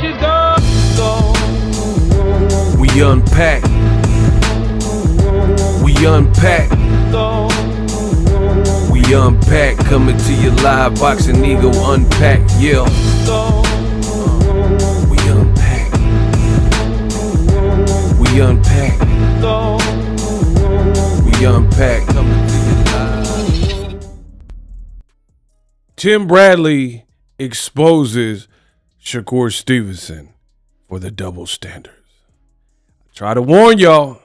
We unpack. We unpack. We unpack. Coming to you live. Boxingego unpack. Yeah. We unpack. We unpack. We unpack. Coming to you live. Tim Bradley exposes Shakur Stevenson for the double standards. I try to warn y'all.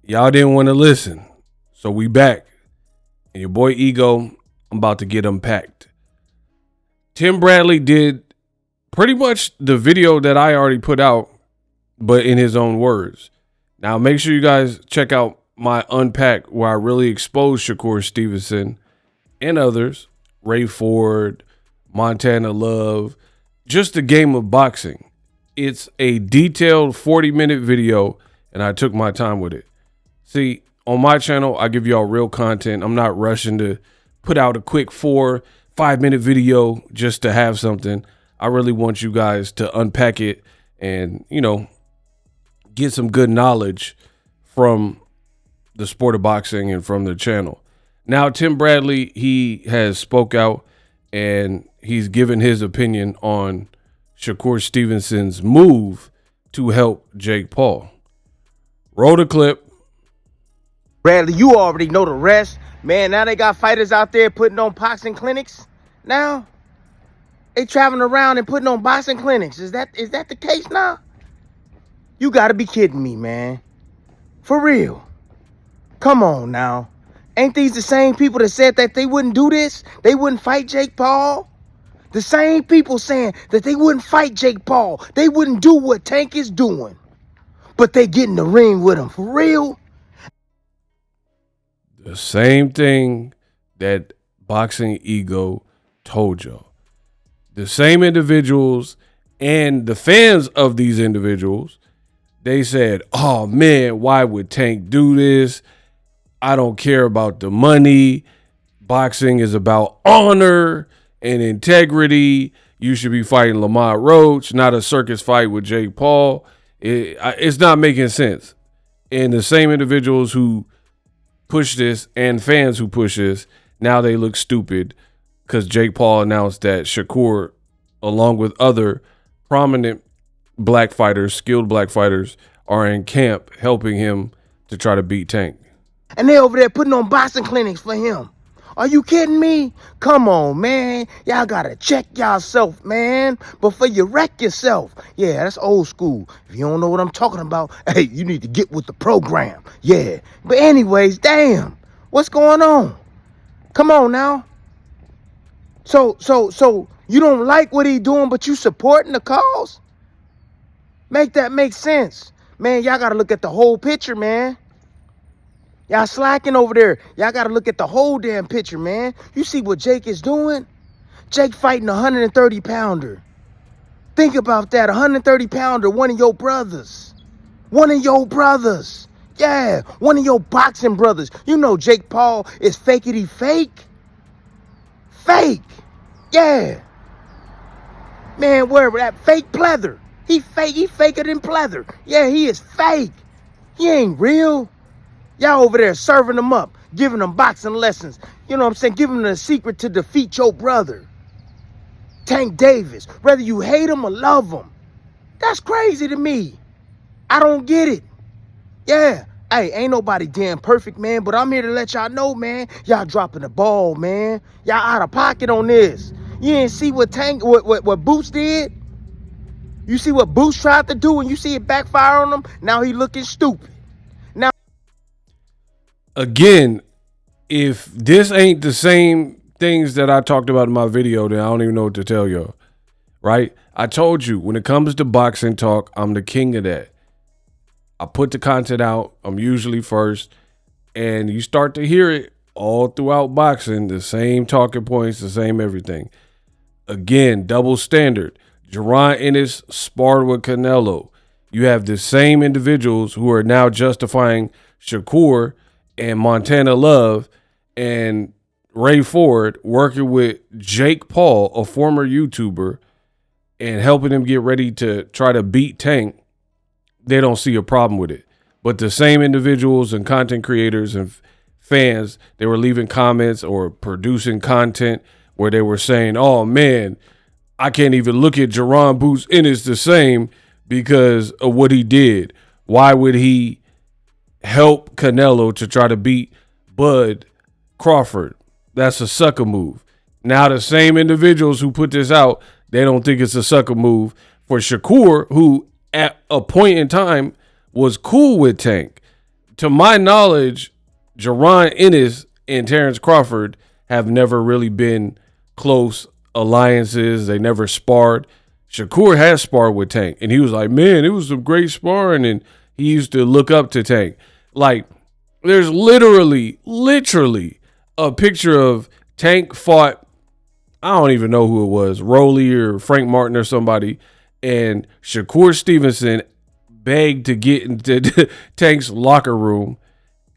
Y'all didn't want to listen. So we back. And your boy Ego, I'm about to get unpacked. Tim Bradley did pretty much the video that I already put out, but in his own words. Now make sure you guys check out my unpack where I really expose Shakur Stevenson and others. Ray Ford, Montana Love, just the game of boxing. It's a detailed 40-minute video, and I took my time with it. See, on my channel, I give y'all real content. I'm not rushing to put out a quick 4-5 minute video just to have something. I really want you guys to unpack it and, you know, get some good knowledge from the sport of boxing and from the channel. Now, Tim Bradley, he has spoke out and he's given his opinion on Shakur Stevenson's move to help Jake Paul. Roll the clip. Bradley, you already know the rest. Man, now they got fighters out there putting on boxing clinics. Now, they traveling around and putting on boxing clinics. Is that the case now? You got to be kidding me, man. For real. Come on now. Ain't these the same people that said that they wouldn't do this? They wouldn't fight Jake Paul? The same people saying that they wouldn't fight Jake Paul. They wouldn't do what Tank is doing. But they get in the ring with him. For real? The same thing that Boxingego told y'all. The same individuals and the fans of these individuals, they said, oh man, why would Tank do this? I don't care about the money. Boxing is about honor and integrity. You should be fighting Lamont Roach, not a circus fight with Jake Paul. It's not making sense. And the same individuals who push this and fans who push this, now they look stupid because Jake Paul announced that Shakur, along with other prominent black fighters, skilled black fighters, are in camp helping him to try to beat Tank. And they over there putting on boxing clinics for him. Are you kidding me? Come on, man. Y'all gotta check yourself, man, before you wreck yourself. Yeah, that's old school. If you don't know what I'm talking about, hey, you need to get with the program. Yeah. But anyways, damn. What's going on? Come on now. So you don't like what he doing, but you supporting the cause? Make that make sense. Man, y'all gotta look at the whole picture, man. Y'all slacking over there. Y'all got to look at the whole damn picture, man. You see what Jake is doing? Jake fighting a 130-pounder. Think about that, 130-pounder, one of your brothers. One of your brothers. Yeah, one of your boxing brothers. You know Jake Paul is fakety fake. Fake. Yeah. Man, wherever that fake pleather. He faker than pleather. Yeah, he is fake. He ain't real. Y'all over there serving them up, giving them boxing lessons. You know what I'm saying? Giving them the secret to defeat your brother. Tank Davis. Whether you hate him or love him. That's crazy to me. I don't get it. Yeah. Hey, ain't nobody damn perfect, man. But I'm here to let y'all know, man. Y'all dropping the ball, man. Y'all out of pocket on this. You didn't see what Boots did? You see what Boots tried to do and you see it backfire on him? Now he looking stupid. Again, if this ain't the same things that I talked about in my video, then I don't even know what to tell y'all, right? I told you, when it comes to boxing talk, I'm the king of that. I put the content out. I'm usually first. And you start to hear it all throughout boxing, the same talking points, the same everything. Again, double standard. Gervonta Ennis sparred with Canelo. You have the same individuals who are now justifying Shakur and Montana Love and Ray Ford working with Jake Paul, a former YouTuber, and helping him get ready to try to beat Tank, they don't see a problem with it. But the same individuals and content creators and fans, they were leaving comments or producing content where they were saying, oh man, I can't even look at Jaron Boots Ennis the same because of what he did. Why would he help Canelo to try to beat Bud Crawford? That's a sucker move. Now the same individuals who put this out, they don't think it's a sucker move for Shakur, who at a point in time was cool with Tank. To my knowledge, Jaron Ennis and Terrence Crawford have never really been close alliances. They never sparred. Shakur has sparred with Tank, and he was like, man, it was some great sparring, and he used to look up to Tank. Like, there's literally a picture of Tank fought, I don't even know who it was, Rolly or Frank Martin or somebody, and Shakur Stevenson begged to get into Tank's locker room,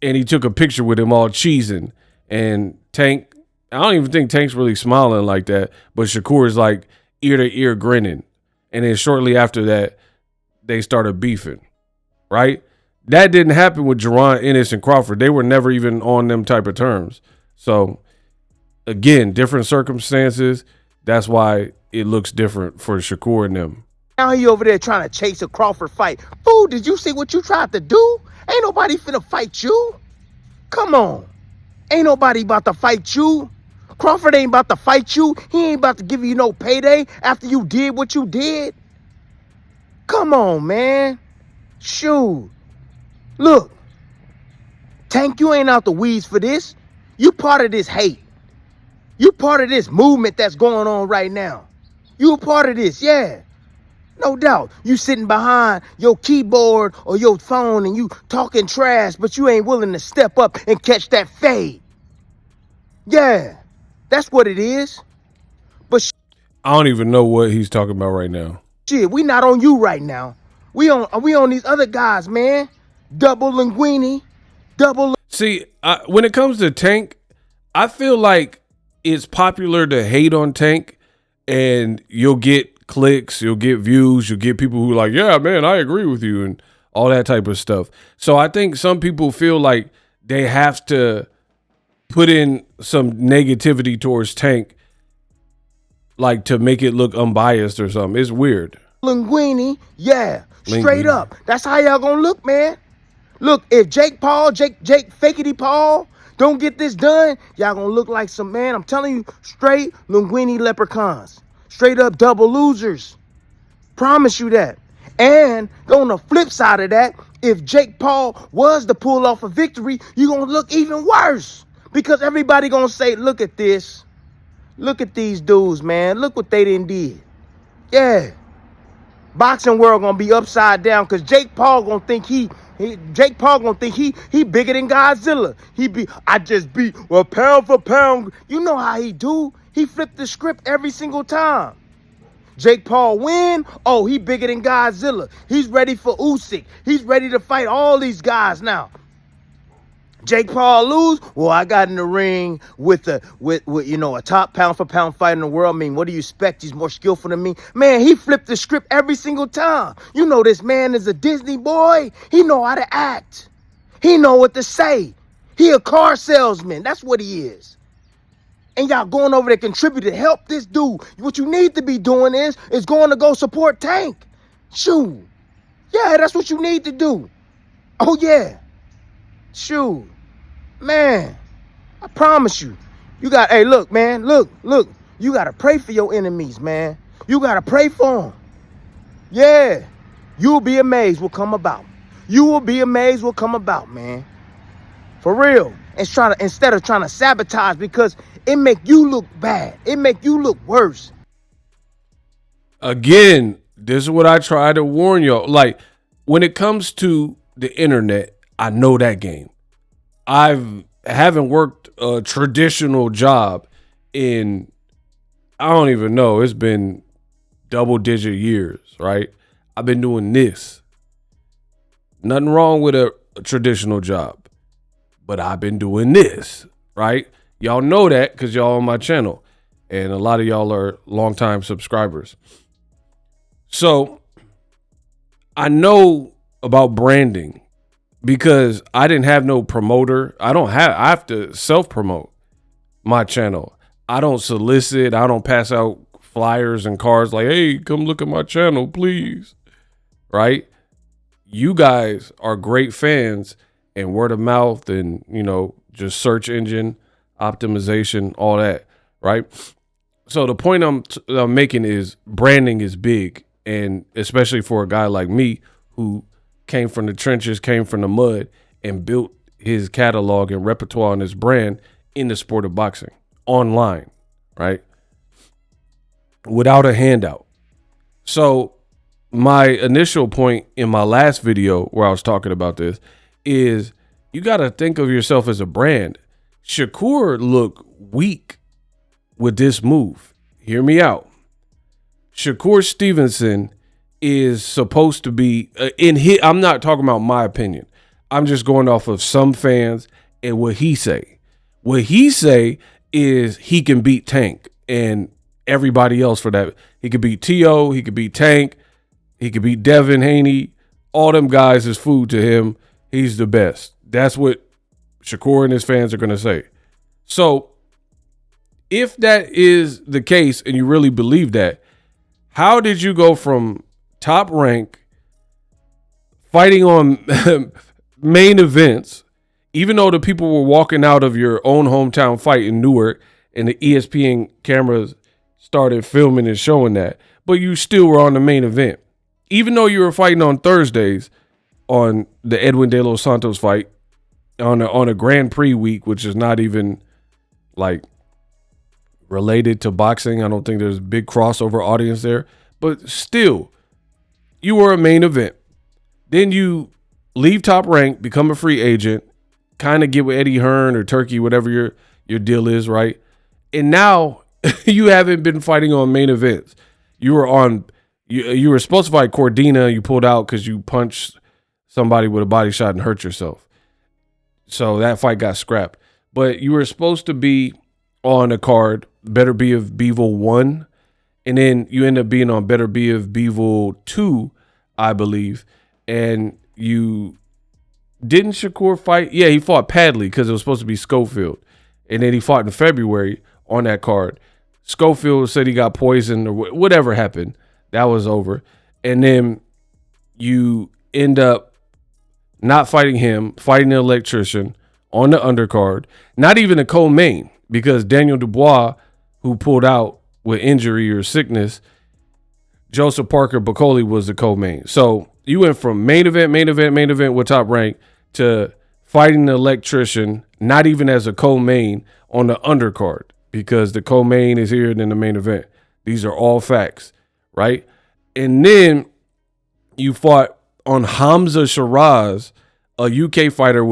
and he took a picture with him all cheesing. And Tank, I don't even think Tank's really smiling like that, but Shakur is like ear to ear grinning. And then shortly after that, they started beefing, right? That didn't happen with Jaron Ennis and Crawford. They were never even on them type of terms. So again, different circumstances. That's why it looks different for Shakur and them. Now he over there trying to chase a Crawford fight. Fool, did you see what you tried to do? Ain't nobody finna fight you. Come on. Ain't nobody about to fight you. Crawford ain't about to fight you. He ain't about to give you no payday after you did what you did. Come on, man. Shoot. Look. Tank, you ain't out the weeds for this. You part of this hate. You part of this movement that's going on right now. You a part of this, yeah. No doubt. You sitting behind your keyboard or your phone and you talking trash, but you ain't willing to step up and catch that fade. Yeah, that's what it is. But I don't even know what he's talking about right now. Shit, we not on you right now. We on these other guys, man. Double Linguini, double. See, when it comes to Tank, I feel like it's popular to hate on Tank, and you'll get clicks, you'll get views, you'll get people who are like, yeah, man, I agree with you, and all that type of stuff. So I think some people feel like they have to put in some negativity towards Tank, like to make it look unbiased or something. It's weird. Linguini, yeah, straight up. That's how y'all gonna look, man. Look, if Jake Fakety Paul don't get this done, y'all gonna look like some, man, I'm telling you, straight Linguini leprechauns. Straight up double losers. Promise you that. And on the flip side of that, if Jake Paul was to pull off a victory, you're going to look even worse. Because everybody going to say, look at this. Look at these dudes, man. Look what they done did. Yeah. Boxing world going to be upside down because Jake Paul going to think he bigger than Godzilla. I just beat, well, pound for pound. You know how he do. He flipped the script every single time. Jake Paul win. Oh, he bigger than Godzilla. He's ready for Usyk. He's ready to fight all these guys now. Jake Paul lose. Well, I got in the ring with a top pound for pound fighter in the world. I mean, what do you expect? He's more skillful than me. Man, he flipped the script every single time. You know this man is a Disney boy. He know how to act. He know what to say. He a car salesman. That's what he is. And y'all going over there contribute to help this dude. What you need to be doing is going to go support Tank. Shoot. Yeah, that's what you need to do. Oh, yeah. Shoot. Man, I promise you. Hey, look, man. Look. You got to pray for your enemies, man. You got to pray for them. Yeah. You'll be amazed what come about. You will be amazed what come about, man. For real. Instead of trying to sabotage, because it make you look bad. It make you look worse. Again, this is what I try to warn y'all. Like, when it comes to the internet, I know that game. Haven't worked a traditional job in, I don't even know, it's been double-digit years, right? I've been doing this. Nothing wrong with a traditional job. But I've been doing this, right? Y'all know that because y'all on my channel. And a lot of y'all are longtime subscribers. So I know about branding because I didn't have no promoter. I have to self-promote my channel. I don't solicit. I don't pass out flyers and cards like, hey, come look at my channel, please. Right? You guys are great fans, and word of mouth and, just search engine optimization, all that. Right? So the point I'm making is branding is big. And especially for a guy like me who came from the trenches, came from the mud, and built his catalog and repertoire and his brand in the sport of boxing online, right? Without a handout. So my initial point in my last video where I was talking about this is you got to think of yourself as a brand. Shakur looked weak with this move. Hear me out. Shakur Stevenson is supposed to be I'm not talking about my opinion. I'm just going off of some fans and what he say. What he say is he can beat Tank and everybody else for that. He could beat T.O., he could beat Tank, he could beat Devin, Haney. All them guys is food to him. He's the best. That's what Shakur and his fans are going to say. So if that is the case and you really believe that, how did you go from top rank, fighting on main events, even though the people were walking out of your own hometown fight in Newark and the ESPN cameras started filming and showing that, but you still were on the main event? Even though you were fighting on Thursdays on the Edwin De Los Santos fight, on a Grand Prix week, which is not even like related to boxing. I don't think there's a big crossover audience there, but still, you were a main event. Then you leave top rank, become a free agent, kind of get with Eddie Hearn or Turkey, whatever your deal is, right? And now you haven't been fighting on main events. You were supposed to fight Cordina. You pulled out because you punched somebody with a body shot and hurt yourself. So that fight got scrapped. But you were supposed to be on a card, Better Be of Beevil 1, and then you end up being on Better Be of Beevil 2, I believe, and you didn't Shakur fight? Yeah, he fought Padley because it was supposed to be Schofield, and then he fought in February on that card. Schofield said he got poisoned or whatever happened. That was over, and then you end up not fighting him, fighting the electrician on the undercard, not even a co-main, because Daniel Dubois, who pulled out with injury or sickness, Joseph Parker Bacoli was the co-main. So you went from main event with top rank to fighting the electrician, not even as a co-main on the undercard, because the co-main is here than the main event. These are all facts, right? And then you fought on Hamza Shiraz, a UK fighter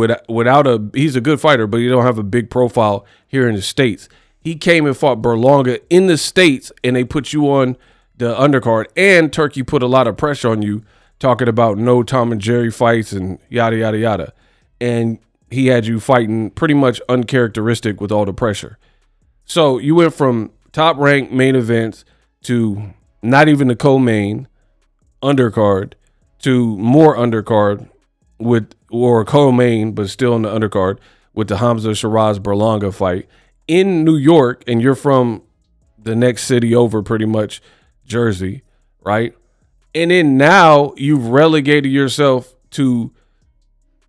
he's a good fighter, but he don't have a big profile here in the States. He came and fought Berlanga in the States, and they put you on the undercard, and Turkey put a lot of pressure on you, talking about no Tom and Jerry fights and yada, yada, yada. And he had you fighting pretty much uncharacteristic with all the pressure. So you went from top ranked main events to not even the co-main undercard to more undercard or co-main, but still in the undercard with the Hamza Shiraz Berlanga fight in New York, and you're from the next city over, pretty much Jersey, right? And then now you've relegated yourself to,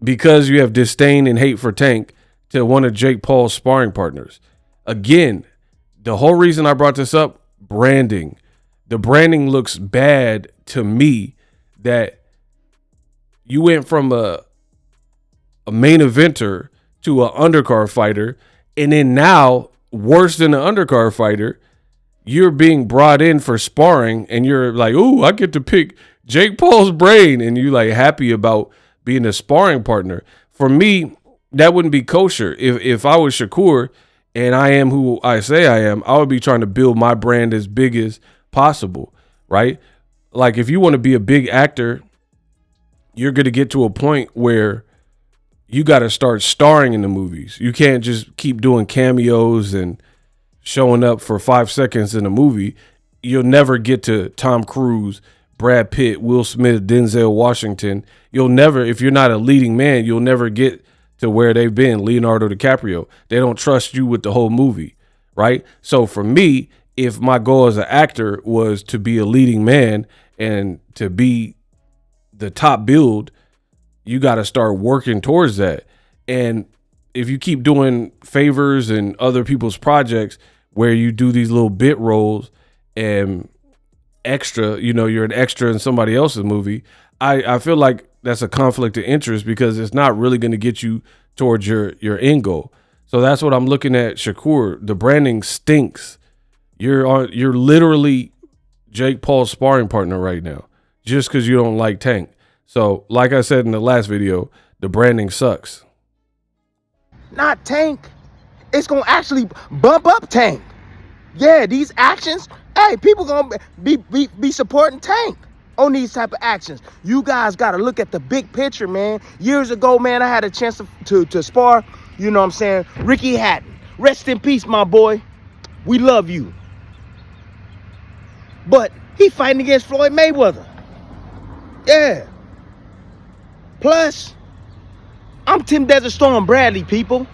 because you have disdain and hate for Tank, to one of Jake Paul's sparring partners. Again, the whole reason I brought this up, branding. The branding looks bad to me, that you went from a main eventer to an undercard fighter, and then now, worse than an undercard fighter, you're being brought in for sparring, and you're like, ooh, I get to pick Jake Paul's brain, and you like happy about being a sparring partner. For me, that wouldn't be kosher. If I was Shakur and I am who I say I am, I would be trying to build my brand as big as possible, right? Like, if you want to be a big actor, you're going to get to a point where you got to start starring in the movies. You can't just keep doing cameos and showing up for 5 seconds in a movie. You'll never get to Tom Cruise Brad Pitt, Will Smith, Denzel Washington. You'll never, if you're not a leading man, you'll never get to where they've been. Leonardo DiCaprio. They don't trust you with the whole movie, right? So for me, if my goal as an actor was to be a leading man and to be the top build, you got to start working towards that. And if you keep doing favors and other people's projects where you do these little bit roles and extra, you're an extra in somebody else's movie, I feel like that's a conflict of interest because it's not really going to get you towards your end goal. So that's what I'm looking at, Shakur. The branding stinks. You're literally Jake Paul's sparring partner right now just because you don't like Tank. So like I said in the last video, the branding sucks. Not Tank. It's going to actually bump up Tank. Yeah, these actions, hey, people going to be supporting Tank on these type of actions. You guys got to look at the big picture, man. Years ago, man, I had a chance to spar, you know what I'm saying, Ricky Hatton. Rest in peace, my boy. We love you. But he fighting against Floyd Mayweather. Yeah. Plus, I'm Tim Desert Storm Bradley, people.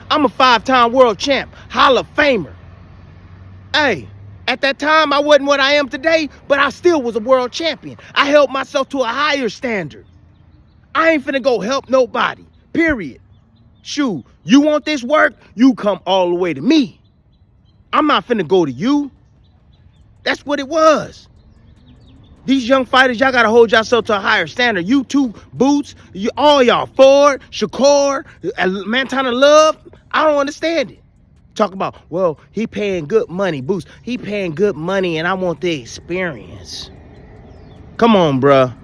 I'm a 5-time world champ, Hall of Famer. Hey, at that time, I wasn't what I am today, but I still was a world champion. I held myself to a higher standard. I ain't finna go help nobody, period. Shoot, you want this work? You come all the way to me. I'm not finna go to you. That's what it was. These young fighters, y'all gotta hold yourself to a higher standard. You two, Boots, all y'all, Ford, Shakur, Montana Love, I don't understand it. Talk about, well, he paying good money, Boots. He paying good money and I want the experience. Come on, bruh.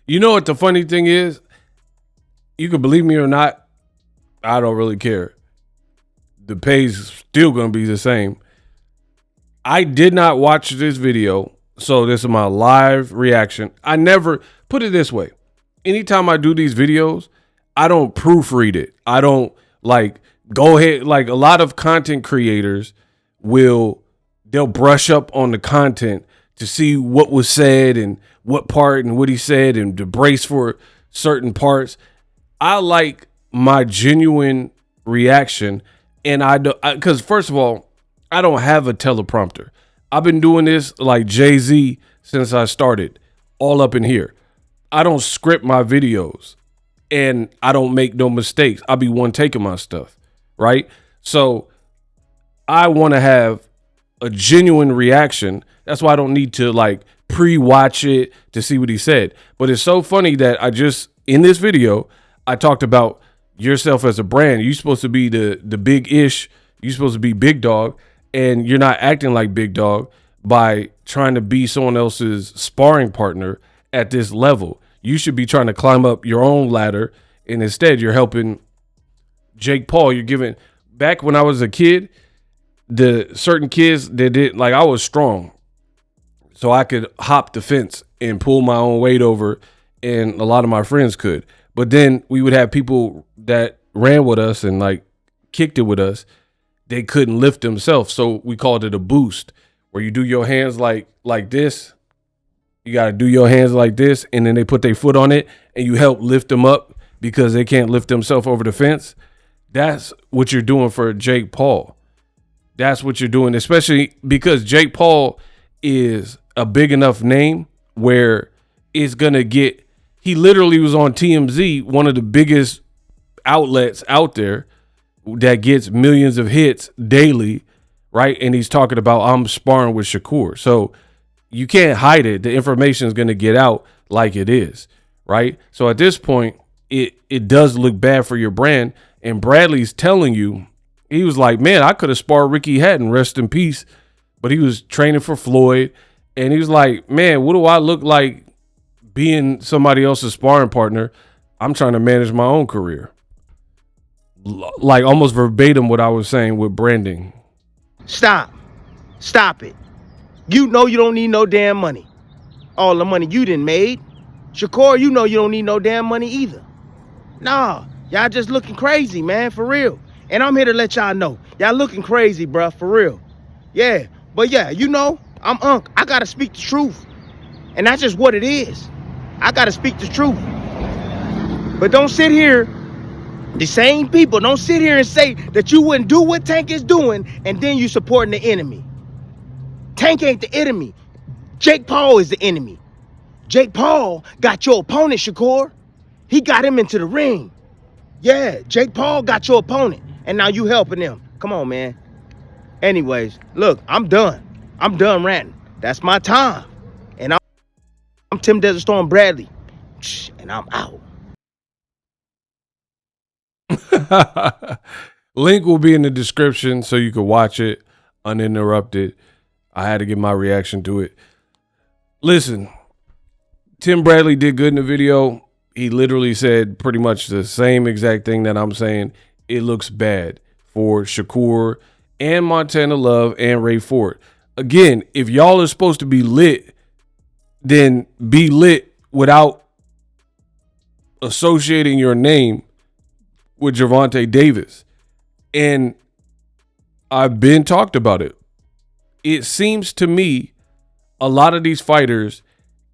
You know what the funny thing is? You can believe me or not, I don't really care. The pay's still gonna be the same. I did not watch this video, so this is my live reaction. I never, put it this way, anytime I do these videos, I don't proofread it. I don't go ahead, a lot of content creators they'll brush up on the content to see what was said and what part and what he said and to brace for certain parts. I like my genuine reaction, and because first of all, I don't have a teleprompter. I've been doing this like Jay-Z since I started, all up in here. I don't script my videos and I don't make no mistakes. I'll be one taking my stuff, right? So I want to have a genuine reaction. That's why I don't need to pre-watch it to see what he said. But it's so funny that in this video, I talked about yourself as a brand. You're supposed to be the big ish. You're supposed to be big dog. And you're not acting like big dog by trying to be someone else's sparring partner at this level. You should be trying to climb up your own ladder. And instead, you're helping Jake Paul. You're giving, back when I was a kid, the certain kids that did, I was strong. So I could hop the fence and pull my own weight over. And a lot of my friends could. But then we would have people that ran with us and kicked it with us. They couldn't lift themselves, so we called it a boost, where you do your hands like this. You got to do your hands like this, and then they put their foot on it, and you help lift them up because they can't lift themselves over the fence. That's what you're doing for Jake Paul. That's what you're doing, especially because Jake Paul is a big enough name where it's going to get, he literally was on TMZ, one of the biggest outlets out there, that gets millions of hits daily, right? And he's talking about, I'm sparring with Shakur. So you can't hide it. The information is going to get out like it is, right? So at this point, it does look bad for your brand. And Bradley's telling you, he was like, man, I could have sparred Ricky Hatton, rest in peace. But he was training for Floyd. And he was like, man, what do I look like being somebody else's sparring partner? I'm trying to manage my own career. Almost verbatim what I was saying with branding. Stop it. You know you don't need no damn money. All the money you done made. Shakur, you know you don't need no damn money either. Nah, y'all just looking crazy, man, for real. And I'm here to let y'all know, y'all looking crazy, bruh, for real. Yeah, but yeah, I'm Unc. I gotta speak the truth. And that's just what it is. I gotta speak the truth. But don't sit here, the same people, don't sit here and say that you wouldn't do what Tank is doing and then you supporting the enemy. Tank ain't the enemy. Jake Paul is the enemy. Jake Paul got your opponent, Shakur. He got him into the ring. Yeah, Jake Paul got your opponent. And now you helping him. Come on, man. Anyways, look, I'm done. I'm done ranting. That's my time. And I'm Tim Desert Storm Bradley. And I'm out. Link will be in the description so you can watch it uninterrupted. I had to get my reaction to it. Listen, Tim Bradley did good in the video. He literally said pretty much the same exact thing that I'm saying. It looks bad for Shakur and Montana Love and Ray Ford. Again, if y'all are supposed to be lit, then be lit without associating your name with Gervonta Davis. And I've been talked about it. It seems to me a lot of these fighters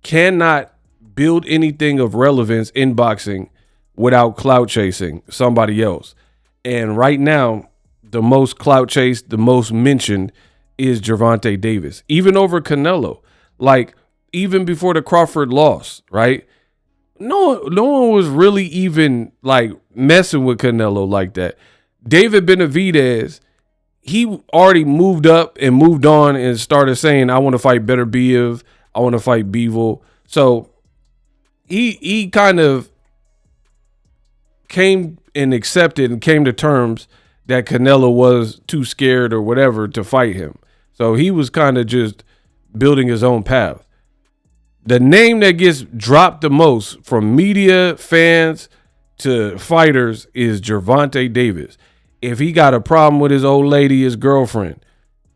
cannot build anything of relevance in boxing without clout chasing somebody else. And right now, the most clout chased, the most mentioned is Gervonta Davis, even over Canelo. Like, even before the Crawford loss, right? No one was really even like messing with Canelo like that. David Benavidez, he already moved up and moved on and started saying, I want to fight Better Biev. I want to fight Bivol. So he kind of came and accepted and came to terms that Canelo was too scared or whatever to fight him. So he was kind of just building his own path. The name that gets dropped the most from media, fans to fighters is Gervonta Davis. If he got a problem with his old lady, his girlfriend,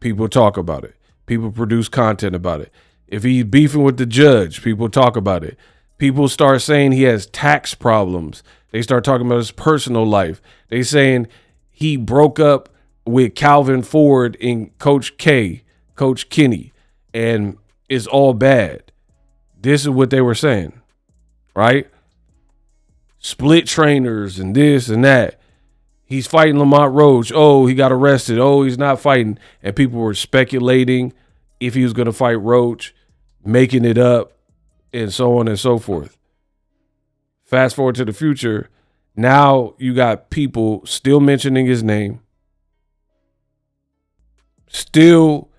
people talk about it. People produce content about it. If he's beefing with the judge, people talk about it. People start saying he has tax problems. They start talking about his personal life. They saying he broke up with Calvin Ford and Coach K, Coach Kenny, and it's all bad. This is what they were saying, right? Split trainers and this and that. He's fighting Lamont Roach. Oh, he got arrested. Oh, he's not fighting. And people were speculating if he was going to fight Roach, making it up, and so on and so forth. Fast forward to the future. Now you got people still mentioning his name, still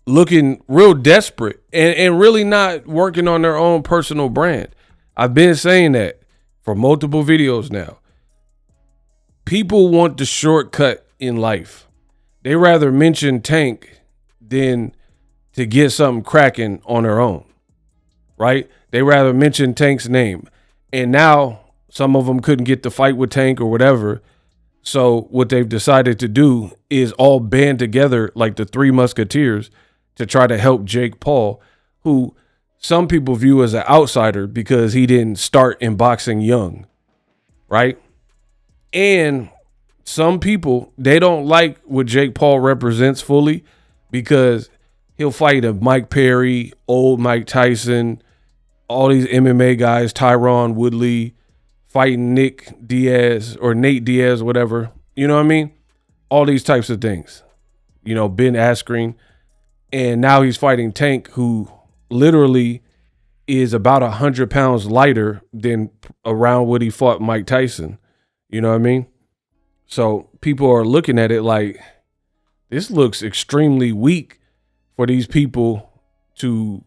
looking real desperate and really not working on their own personal brand. I've been saying that for multiple videos now. People want the shortcut in life. They rather mention Tank than to get something cracking on their own, right? They rather mention Tank's name. And now some of them couldn't get the fight with Tank or whatever. So what they've decided to do is all band together like the Three Musketeers to try to help Jake Paul, who some people view as an outsider because he didn't start in boxing young, right? And some people, they don't like what Jake Paul represents fully because he'll fight a Mike Perry, old Mike Tyson, all these MMA guys, Tyron Woodley, fighting Nick Diaz or Nate Diaz, whatever. You know what I mean? All these types of things. You know, Ben Askren. And now he's fighting Tank, who literally is about 100 pounds lighter than around what he fought Mike Tyson. You know what I mean? So people are looking at it like, this looks extremely weak for these people to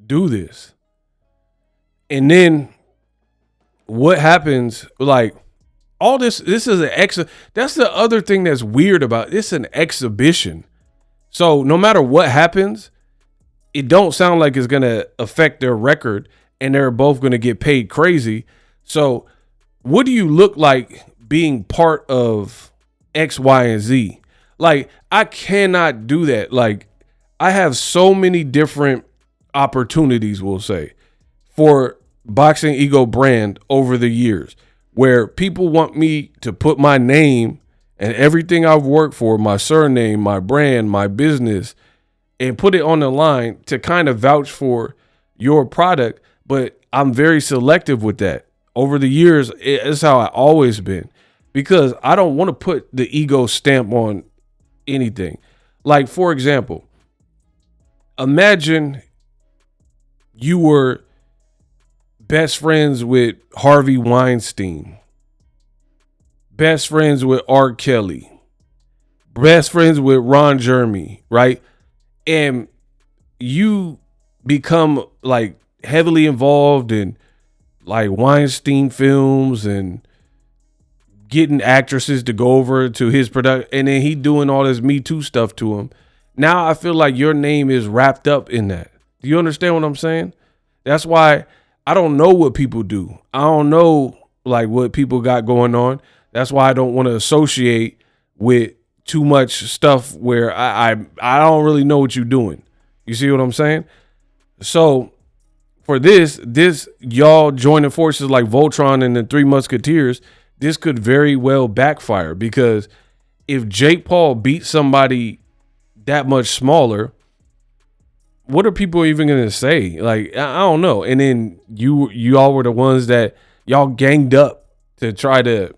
do this. And then what happens, like, all this is an that's the other thing that's weird about it. It's an exhibition. So no matter what happens, it don't sound like it's going to affect their record and they're both going to get paid crazy. So what do you look like being part of X, Y, and Z? Like, I cannot do that. Like, I have so many different opportunities, we'll say, for Boxingego brand over the years where people want me to put my name and everything I've worked for, my surname, my brand, my business, and put it on the line to kind of vouch for your product. But I'm very selective with that. Over the years, it's how I always been, because I don't want to put the ego stamp on anything. Like, for example, imagine you were best friends with Harvey Weinstein, best friends with R. Kelly, best friends with Ron Jeremy, right? And you become like heavily involved in like Weinstein films and getting actresses to go over to his production, and then he doing all this Me Too stuff to him. Now I feel like your name is wrapped up in that. Do you understand what I'm saying? That's why I don't know what people do. I don't know like what people got going on. That's why I don't want to associate with too much stuff where I don't really know what you're doing. You see what I'm saying? So for this y'all joining forces like Voltron and the Three Musketeers, this could very well backfire, because if Jake Paul beats somebody that much smaller, what are people even going to say? Like, I don't know. And then you all were the ones that y'all ganged up to try to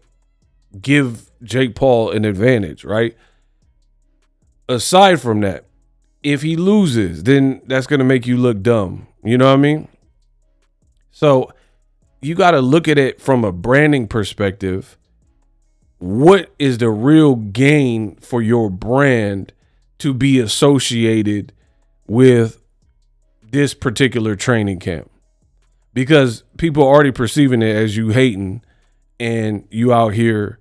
give Jake Paul an advantage, right? Aside from that, if he loses, then that's going to make you look dumb. You know what I mean? So you got to look at it from a branding perspective. What is the real gain for your brand to be associated with this particular training camp? Because people are already perceiving it as you hating, and you out here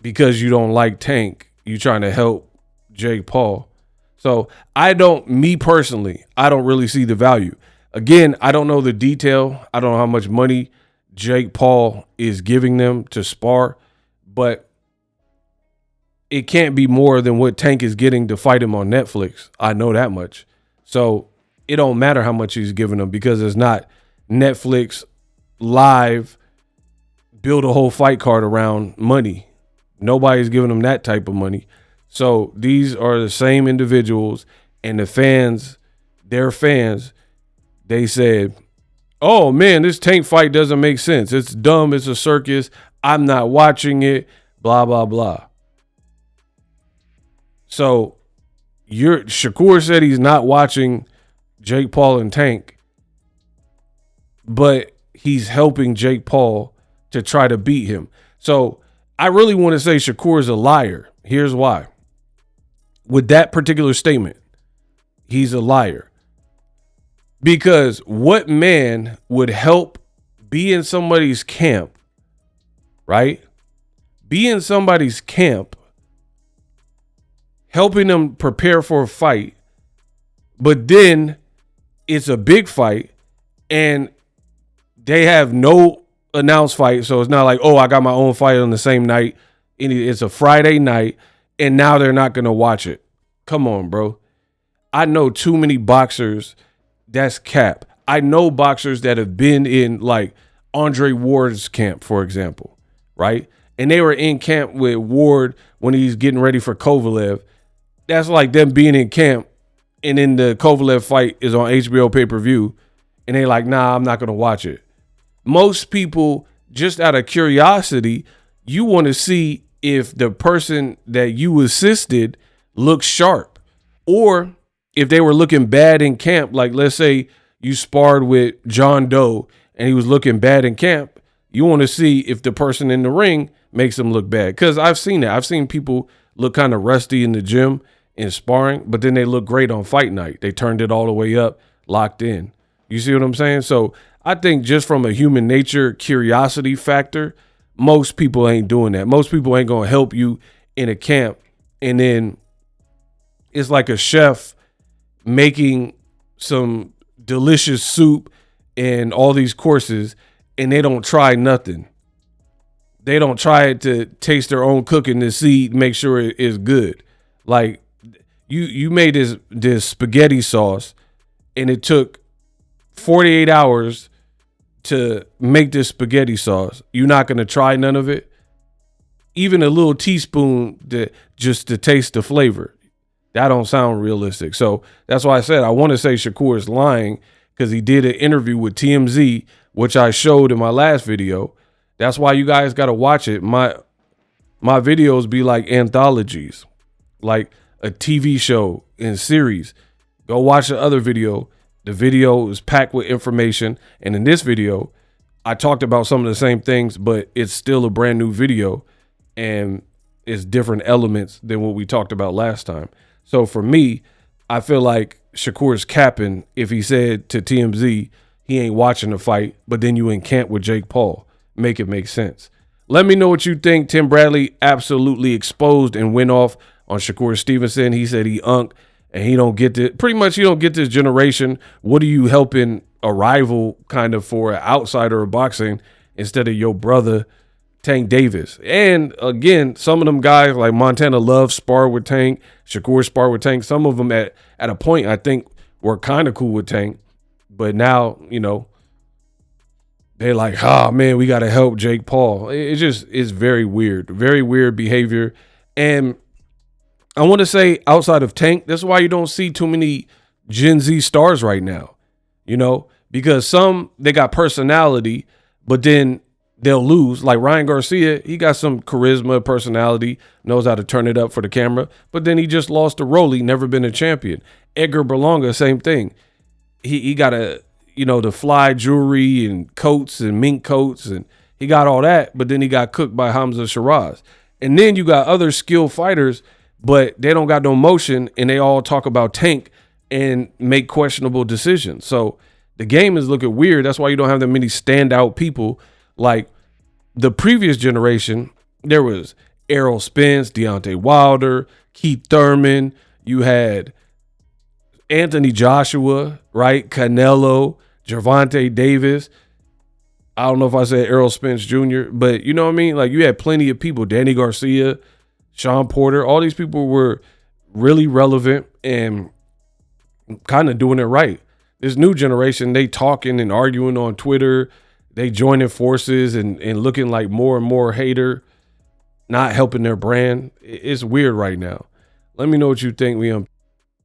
because you don't like Tank, you trying to help Jake Paul. So me personally, I don't really see the value. Again, I don't know the detail. I don't know how much money Jake Paul is giving them to spar, but it can't be more than what Tank is getting to fight him on Netflix. I know that much. So it don't matter how much he's giving them, because it's not Netflix live, build a whole fight card around money. Nobody's giving them that type of money. So these are the same individuals, and the fans, their fans, they said, oh man, this Tank fight doesn't make sense. It's dumb. It's a circus. I'm not watching it. Blah, blah, blah. So Shakur said he's not watching Jake Paul and Tank, but he's helping Jake Paul to try to beat him. So I really want to say Shakur is a liar. Here's why. With that particular statement, he's a liar. Because what man would help be in somebody's camp, right? Be in somebody's camp, helping them prepare for a fight, but then it's a big fight and they have no announced fight. So it's not like, oh, I got my own fight on the same night. It's a Friday night and now they're not going to watch it. Come on, bro. I know too many boxers. That's cap. I know boxers that have been in like Andre Ward's camp, for example, right? And they were in camp with Ward when he's getting ready for Kovalev. That's like them being in camp, and then the Kovalev fight is on HBO pay-per-view, and they like, nah, I'm not going to watch it. Most people, just out of curiosity, you want to see if the person that you assisted looks sharp, or if they were looking bad in camp. Like, let's say you sparred with John Doe and he was looking bad in camp. You want to see if the person in the ring makes him look bad. Because I've seen that. I've seen people look kind of rusty in the gym in sparring, but then they look great on fight night. They turned it all the way up, locked in. You see what I'm saying? So I think just from a human nature curiosity factor, most people ain't doing that. Most people ain't going to help you in a camp. And then it's like a chef making some delicious soup and all these courses, and they don't try nothing. They don't try it to taste their own cooking to see, make sure it is good. Like you made this spaghetti sauce and it took 48 hours to make this spaghetti sauce. You're not going to try none of it? Even a little teaspoon just to taste the flavor. That don't sound realistic. So that's why I said I want to say Shakur is lying, because he did an interview with TMZ, which I showed in my last video. That's why you guys got to watch it. My videos be like anthologies, like a TV show and series. Go watch the other video. The video is packed with information. And in this video, I talked about some of the same things, but it's still a brand new video and it's different elements than what we talked about last time. So for me, I feel like Shakur's capping if he said to TMZ he ain't watching the fight, but then you in camp with Jake Paul. Make it make sense. Let me know what you think. Tim Bradley absolutely exposed and went off on Shakur Stevenson. He said he unked and he don't get this. Pretty much, you don't get this generation. What are you helping a rival kind of for an outsider of boxing instead of your brother Tank Davis? And again, some of them guys like Montana Love spar with Tank, Shakur spar with Tank. Some of them at a point I think were kind of cool with Tank, but now, you know, they're like, oh man, we got to help Jake Paul. It just is very weird behavior. And I want to say outside of Tank, that's why you don't see too many Gen Z stars right now, you know, because some, they got personality, but then they'll lose. Like Ryan Garcia, he got some charisma, personality, knows how to turn it up for the camera, but then he just lost to Rolly, never been a champion. Edgar Berlanga, same thing. He got the fly jewelry and coats and mink coats, and he got all that, but then he got cooked by Hamza Shiraz. And then you got other skilled fighters, but they don't got no motion, and they all talk about Tank and make questionable decisions. So the game is looking weird. That's why you don't have that many standout people. Like the previous generation, there was Errol Spence, Deontay Wilder, Keith Thurman. You had Anthony Joshua, right? Canelo, Gervonta Davis. I don't know if I said Errol Spence Jr., but you know what I mean? Like you had plenty of people, Danny Garcia, Sean Porter. All these people were really relevant and kind of doing it right. This new generation, they talking and arguing on Twitter. They joining forces and looking like more and more hater, not helping their brand. It's weird right now. Let me know what you think.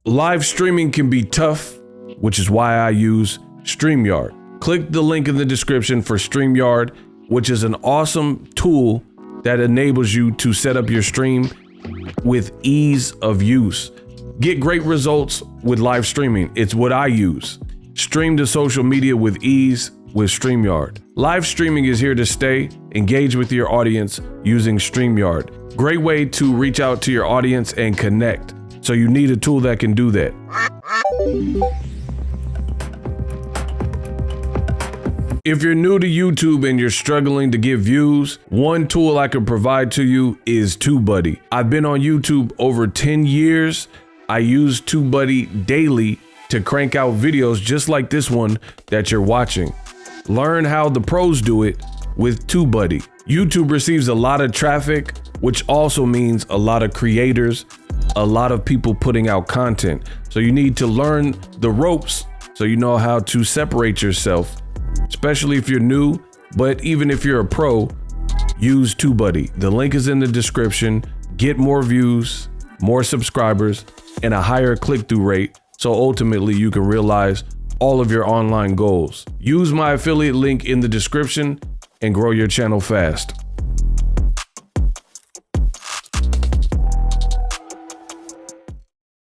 Live streaming can be tough, which is why I use StreamYard. Click the link in the description for StreamYard, which is an awesome tool that enables you to set up your stream with ease of use. Get great results with live streaming. It's what I use. Stream to social media with ease with StreamYard. Live streaming is here to stay. Engage with your audience using StreamYard. Great way to reach out to your audience and connect. So you need a tool that can do that. If you're new to YouTube and you're struggling to get views, one tool I can provide to you is TubeBuddy. I've been on YouTube over 10 years. I use TubeBuddy daily to crank out videos just like this one that you're watching. Learn how the pros do it with TubeBuddy. YouTube receives a lot of traffic, which also means a lot of creators, a lot of people putting out content. So you need to learn the ropes so you know how to separate yourself, especially if you're new, but even if you're a pro, use TubeBuddy. The link is in the description. Get more views, more subscribers, and a higher click-through rate, so ultimately you can realize all of your online goals. Use my affiliate link in the description and grow your channel fast.